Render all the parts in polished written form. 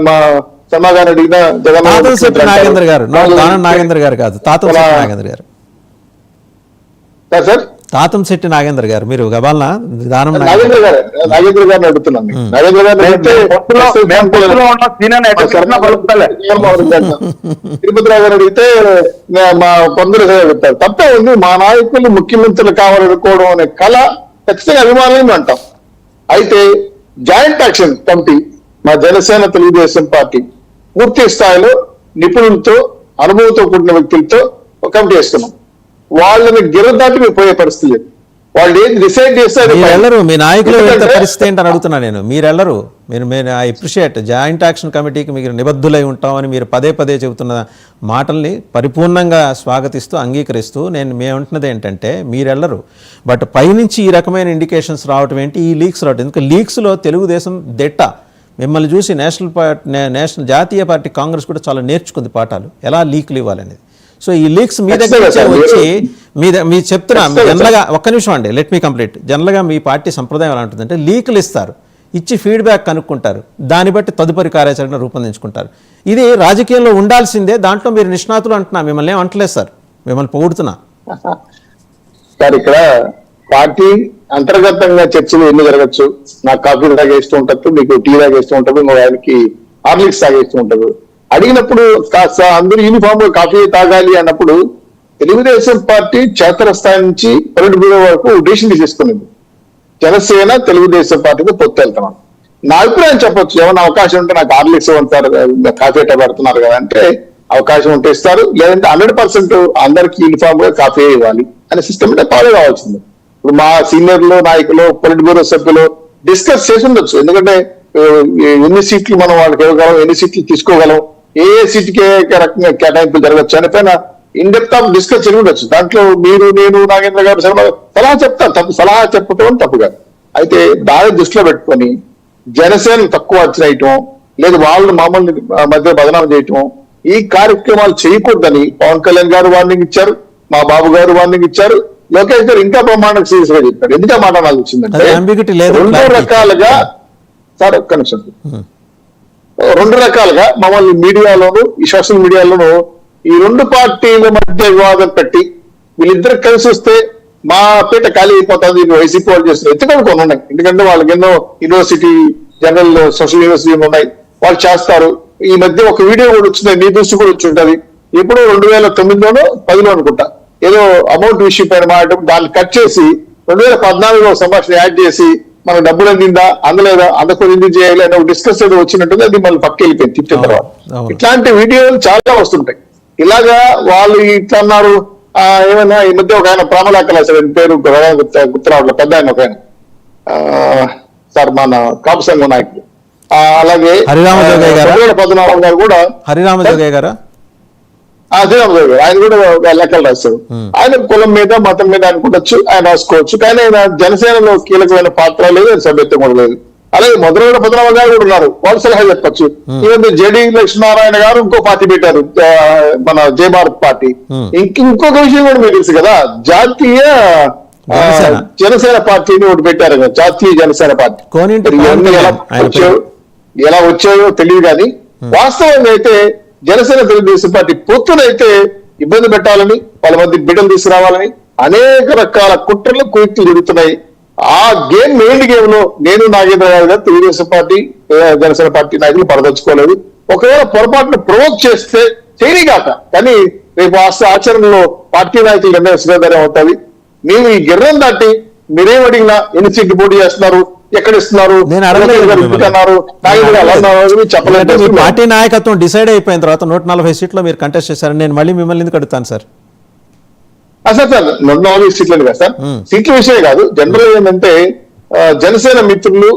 మా శర్మ గారు అడిగినా తాతంశెట్టి నాగేంద్ర గారు, దానం నాగేంద్ర గారు కాదు, తాతంశెట్టి నాగేంద్ర గారు. సార్ తాతంశెట్టి నాగేంద్ర గారు, మీరు గబాల్నా దానం నాగేంద్ర గారిని అడుగుతున్నాను. నాగేంద్ర గారు తిరుపతిరావు గారు అడిగితే మా పొందరు అడుగుతారు. తప్పే ఉంది. మా నాయకులు ముఖ్యమంత్రులు కావాలనుకోవడం అనే కళ ఖచ్చితంగా అభిమానం అంటాం. అయితే జాయింట్ యాక్షన్ కమిటీ మా జనసేన తెలుగుదేశం పార్టీ పూర్తి స్థాయిలో నిపుణులతో అనుభవంతో కూడిన వ్యక్తులతో ఒక కమిటీ వేస్తున్నాం. వాళ్ళని గిరదాటి మేము పోయే పరిస్థితి లేదు. వాళ్ళు ఏది డిసైడ్ చేస్తారు. మీ నాయకులు పరిస్థితి ఏంటని అడుగుతున్నా నేను. మీరెల్లరు మీరు ఐ అప్రిషియేట్ జాయింట్ యాక్షన్ కమిటీకి మీరు నిబద్ధులై ఉంటామని మీరు పదే పదే చెబుతున్న మాటల్ని పరిపూర్ణంగా స్వాగతిస్తూ అంగీకరిస్తూ మేము అంటున్నది ఏంటంటే మీరెల్లరు బట్ పైనుంచి ఈ రకమైన ఇండికేషన్స్ రావటం ఏంటి, ఈ లీక్స్ రావటం ఎందుకంటే లీక్స్లో తెలుగుదేశం దిట్ట. మిమ్మల్ని చూసి నేషనల్ జాతీయ పార్టీ కాంగ్రెస్ కూడా చాలా నేర్చుకుంది పాఠాలు, ఎలా లీకులు ఇవ్వాలనేది. సో ఈ లీక్స్ మీ దగ్గర వచ్చి మీరు చెప్తున్నా జనరల్గా, ఒక్క నిమిషం అండి, లెట్ మీ కంప్లీట్. జనరల్గా మీ పార్టీ సంప్రదాయం ఎలా ఉంటుందంటే లీకులు ఇస్తారు, ఇచ్చి ఫీడ్బ్యాక్ కనుక్కుంటారు, దాన్ని బట్టి తదుపరి కార్యాచరణ రూపొందించుకుంటారు. ఇది రాజకీయంలో ఉండాల్సిందే, దాంట్లో మీరు నిష్ణాతులు అంటున్నా, మిమ్మల్ని ఏం అంటలేదు సార్, మిమ్మల్ని పొగుడుతున్నా సార్. ఇక్కడ పార్టీ అంతర్గతంగా చర్చలు ఎన్ని జరగచ్చు. నాకు కాఫీ తాగేస్తూ ఉంటుంది, మీకు టీ తాగేస్తూ ఉంటుంది, ఇంకో ఆయనకి హార్లిక్స్ తాగేస్తూ ఉంటుంది. అడిగినప్పుడు అందరూ యూనిఫామ్ గా కాఫీ తాగాలి అన్నప్పుడు తెలుగుదేశం పార్టీ క్షేత్రస్థాయి నుంచి పొలిట్ బ్యూరో వరకు డిసిషన్ తీసుకున్నది. జనసేన తెలుగుదేశం పార్టీతో పొత్తు వెళ్తున్నాం. నా అభిప్రాయం చెప్పొచ్చు, ఏమైనా అవకాశం ఉంటే నాకు హార్లిక్స్ ఇవ్వంటారు, కాఫీ ఎట్లా పెడుతున్నారు కదా అంటే అవకాశం ఉంటే ఇస్తారు, లేదంటే 100% అందరికి యూనిఫామ్ గా కాఫీ ఇవ్వాలి అనే సిస్టమ్ అంటే ఫాలో కావాల్సింది. ఇప్పుడు మా సీనియర్లు నాయకులు పొలిట్ బ్యూరో సభ్యులు డిస్కస్ చేసి ఉండొచ్చు. ఎందుకంటే ఎన్ని సీట్లు మనం వాళ్ళకి ఇవ్వగలం, ఎన్ని సీట్లు తీసుకోగలం, ఏ సీట్కి ఏ రకంగా కేటాయింపులు జరగచ్చు అని పైన ఇన్ డెప్త్ ఆఫ్ డిస్కస్ జరిగి ఉండొచ్చు. దాంట్లో మీరు, నేను, నాగేంద్ర గారు సలహా చెప్తాను. తప్పు సలహా చెప్పడం తప్పు కాదు. అయితే దాన్ని దృష్టిలో పెట్టుకొని జనసేన తక్కువ అంచనా లేదు వాళ్ళు మామూలు మధ్య బదనాం చేయటం, ఈ కార్యక్రమాలు చేయకూడదని పవన్ కళ్యాణ్ గారు వార్నింగ్ ఇచ్చారు, మా బాబు గారు వార్నింగ్ ఇచ్చారు, లోకేష్ గారు ఇంకా బ్రహ్మాండంగా సీరియస్ గా చెప్పారు. ఎందుకంటే మాట నాకు వచ్చిందంటే రెండు రకాలుగా సార్, ఒక్క నిమిషం, రెండు రకాలుగా మమ్మల్ని మీడియాలోను ఈ సోషల్ మీడియాలోను ఈ రెండు పార్టీల మధ్య వివాదం పెట్టి వీళ్ళిద్దరు కలిసి వస్తే మా పీట ఖాళీ అయిపోతుంది, వైసీపీ వాళ్ళు చేస్తున్నారు. ఎత్తుకొని కొన్ని ఉన్నాయి. ఎందుకంటే వాళ్ళకి ఎన్నో యూనివర్సిటీ జనరల్ సోషల్ యూనివర్సిటీలు ఉన్నాయి, వాళ్ళు చేస్తారు. ఈ మధ్య ఒక వీడియో కూడా వచ్చింది, మీ దృష్టి కూడా వచ్చి ఉంటుంది. ఎప్పుడు 2009లోనో 10లో అనుకుంటా, ఏదో అమౌంట్ విషయం పైన మాట దాన్ని కట్ చేసి 2014లో సంభాషణ యాడ్ చేసి మనకు డబ్బులు అందిందా అందలేదా అందకు ఎందుకు చేయాలి అని ఒక డిస్కస్ ఏదో వచ్చినట్టుంది. అది మళ్ళీ పక్క వెళ్ళిపోయింది తిట్టిన తర్వాత. ఇట్లాంటి వీడియోలు చాలా వస్తుంటాయి. ఇలాగా వాళ్ళు ఇట్లా అన్నారు. ఏమైనా ఈ మధ్య ఒక ఆయన ప్రామలాకల పేరు గుర్తురావట్లేదు, పెద్ద ఆయన ఒక ఆయన సార్ మన కాపు సంఘం నాయకుడు. అలాగే పద్మనాభం గారు కూడా, హరిరామజోగయ్య గారు ఆయన కూడా లెక్కలు రాస్తారు. ఆయన కులం మీద మతం మీద అనుకుంటచ్చు, ఆయన రాసుకోవచ్చు. కానీ ఆయన జనసేనలో కీలకమైన పాత్ర లేదు, సభ్యత్వం కూడా లేదు. అలాగే మొదలైన పద్మనాభం గారు కూడా ఉన్నారు, వాళ్ళు సలహా చెప్పచ్చు. ఈవెన్ జేడీ లక్ష్మీనారాయణ గారు ఇంకో పార్టీ పెట్టారు, మన జయ భారత్ పార్టీ. ఇంకొక విషయం కూడా మీకు తెలుసు కదా, జాతీయ జనసేన పార్టీని ఒకటి పెట్టారు కదా, జాతీయ జనసేన పార్టీ. ఎలా వచ్చాయో తెలియదు కానీ వాస్తవంగా అయితే జనసేన తెలుగుదేశం పార్టీ పొత్తునైతే ఇబ్బంది పెట్టాలని, వాళ్ళ మధ్య బిడ్డలు తీసుకురావాలని అనేక రకాల కుట్రలు కుయుక్తులు జరుగుతున్నాయి. ఆ గేమ్ మెయిన్ గేమ్ లో నేను నాగేంద్ర గారు తెలుగుదేశం పార్టీ జనసేన పార్టీ నాయకులు పరదర్చుకోలేదు. ఒకవేళ పొరపాటును ప్రొవోక్ చేస్తే చేయనిగాక, కానీ రేపు ఆచరణలో పార్టీ నాయకులు నిర్ణయం సుఖాధారం అవుతుంది. మేము ఈ గిర్రం దాటి మీరేం అడిగినా ఎన్ని సీట్లు పోటీ చేస్తున్నారు, ఎక్కడ ఇస్తున్నారు, చెప్పలేదు. పార్టీ నాయకత్వం డిసైడ్ అయిపోయిన తర్వాత 140 సీట్లు మీరు కంటెస్ట్ చేశారని నేను మళ్ళీ మిమ్మల్ని ఎందుకు అడుగుతాను సార్? సార్ 140 సీట్లని కదా సార్, సీట్ల విషయం కాదు. జనరల్ ఏంటంటే జనసేన మిత్రులు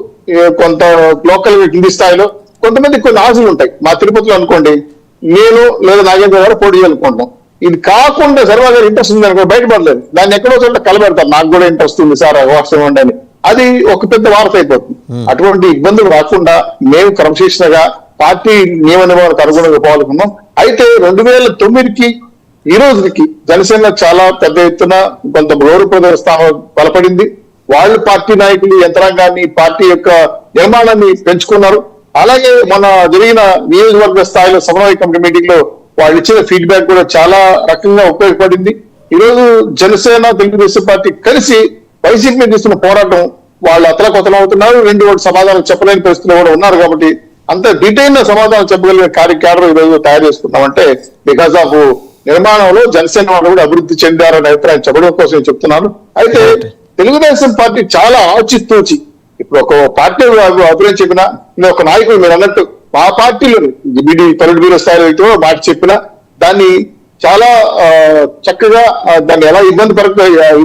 కొంత లోకల్ కింది స్థాయిలో కొంతమంది కొన్ని ఆశలు ఉంటాయి. మా తిరుపతిలో అనుకోండి, నేను లేదా నాగేంద్ర గారు పోటీ అనుకుంటాం. ఇది కాకుండా శర్మ గారు ఇంట్రెస్ట్ ఉంది అనుకో, బయటపడలేదు. దాన్ని ఎక్కడో చోట కలబెడతారు, నాకు కూడా ఇంట్రెస్ట్ ఉంది సార్ అవకాశం ఉండని, అది ఒక పెద్ద వార్త అయిపోతుంది. అటువంటి ఇబ్బందులు రాకుండా మేము క్రమశిక్షణగా పార్టీ నియమ నిబంధనలకు అనుగుణంగా పోవాలనుకున్నాం. అయితే 2009కి ఈ రోజుకి జనసేన చాలా పెద్ద ఎత్తున కొంత గౌరవప్రద స్థానం బలపడింది. వాళ్ళు పార్టీ నాయకులు యంత్రాంగాన్ని, పార్టీ యొక్క నిర్మాణాన్ని పెంచుకున్నారు. అలాగే మన జరిగిన నియోజకవర్గ స్థాయిలో సమన్వయ కమిటీ మీటింగ్ లో వాళ్ళు ఇచ్చిన ఫీడ్బ్యాక్ కూడా చాలా రకంగా ఉపయోగపడింది. ఈరోజు జనసేన తెలుగుదేశం పార్టీ కలిసి వైసీపీ మీద చేస్తున్న పోరాటం వాళ్ళు అతలకొతలం అవుతున్నారు. రెండు వాటి సమాధానం చెప్పలేని పరిస్థితిలో కూడా ఉన్నారు. కాబట్టి అంత డీటెయిల్ సమాధానం చెప్పగలిగే కార్యక్రమం ఈరోజు తయారు చేసుకున్నామంటే బికాస్ ఆఫ్ నిర్మాణంలో జనసేన వాళ్ళు కూడా అభివృద్ధి చెందారనే అభిప్రాయం చెప్పడం కోసం నేను చెప్తున్నాను. అయితే తెలుగుదేశం పార్టీ చాలా ఆచితూచి ఇప్పుడు ఒక పార్టీ అభిప్రాయం చెప్పినా నేను ఒక నాయకుడు మీరు అన్నట్టు మా పార్టీలో పొలిట్ బ్యూరో స్థాయిలో అయితే మాట చెప్పినా దాన్ని చాలా చక్కగా దాన్ని ఎలా ఇబ్బంది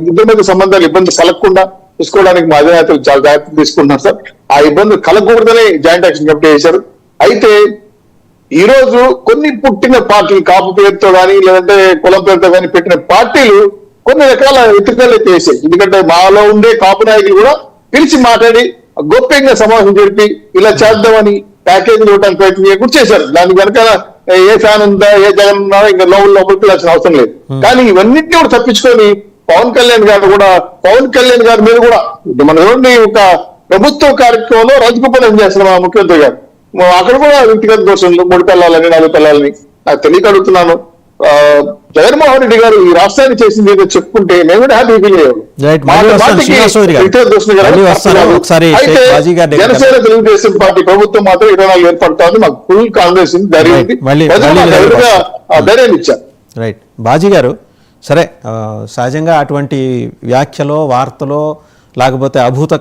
ఇద్దరి మధ్య సంబంధాలు ఇబ్బంది కలగకుండా చూసుకోవడానికి మా అధినేతలు చాలా జాగ్రత్తలు తీసుకుంటున్నారు సార్. ఆ ఇబ్బంది కలగకూడదనే జాయింట్ యాక్షన్ కమిటీ చేశారు. అయితే ఈ రోజు కొన్ని పుట్టిన పార్టీలు కాపు పేరుతో కానీ లేదంటే కులం పేరుతో కానీ పెట్టిన పార్టీలు కొన్ని రకాల ఎత్తుకలు చేశాయి. ఎందుకంటే మాలో ఉండే కాపు నాయకులు కూడా పిలిచి మాట్లాడి గోప్యంగా సమావేశం జరిపి ఇలా చేద్దామని ప్యాకేజీలు ఇవ్వడానికి ప్రయత్నం కూడా చేశారు. దాని కనుక ఏ ఫ్యాన్ ఉందా ఏ జగన్ ఉందా ఇంకా లోపలికి వెళ్ళాల్సిన అవసరం లేదు. కానీ ఇవన్నింటినీ కూడా తప్పించుకొని పవన్ కళ్యాణ్ గారి మీద కూడా మన ఒక ప్రభుత్వ కార్యక్రమంలో రాజగోపాల్ చేస్తున్న మా ముఖ్యమంత్రి గారు అక్కడ కూడా వ్యక్తిగత దోషంలో 3 పిల్లలని 4 పిల్లలని నాకు తెలియక అడుగుతున్నాను. జగన్మోహన్ రెడ్డి గారు ఈ రాష్ట్రాన్ని చేసింది ఏదో చెప్పుకుంటే మేము కూడా హ్యాపీ ఫీల్ అయ్యాము. జనసేన తెలుగుదేశం పార్టీ ప్రభుత్వం మాత్రం 24 ఏర్పడుతోంది. మాకు ఫుల్ కాంగ్రెస్ ధైర్యాన్ని ఇచ్చారు. రైట్ బాజీ గారు, సరే సహజంగా అటువంటి వ్యాఖ్యలో వార్తలో లేకపోతే అభూత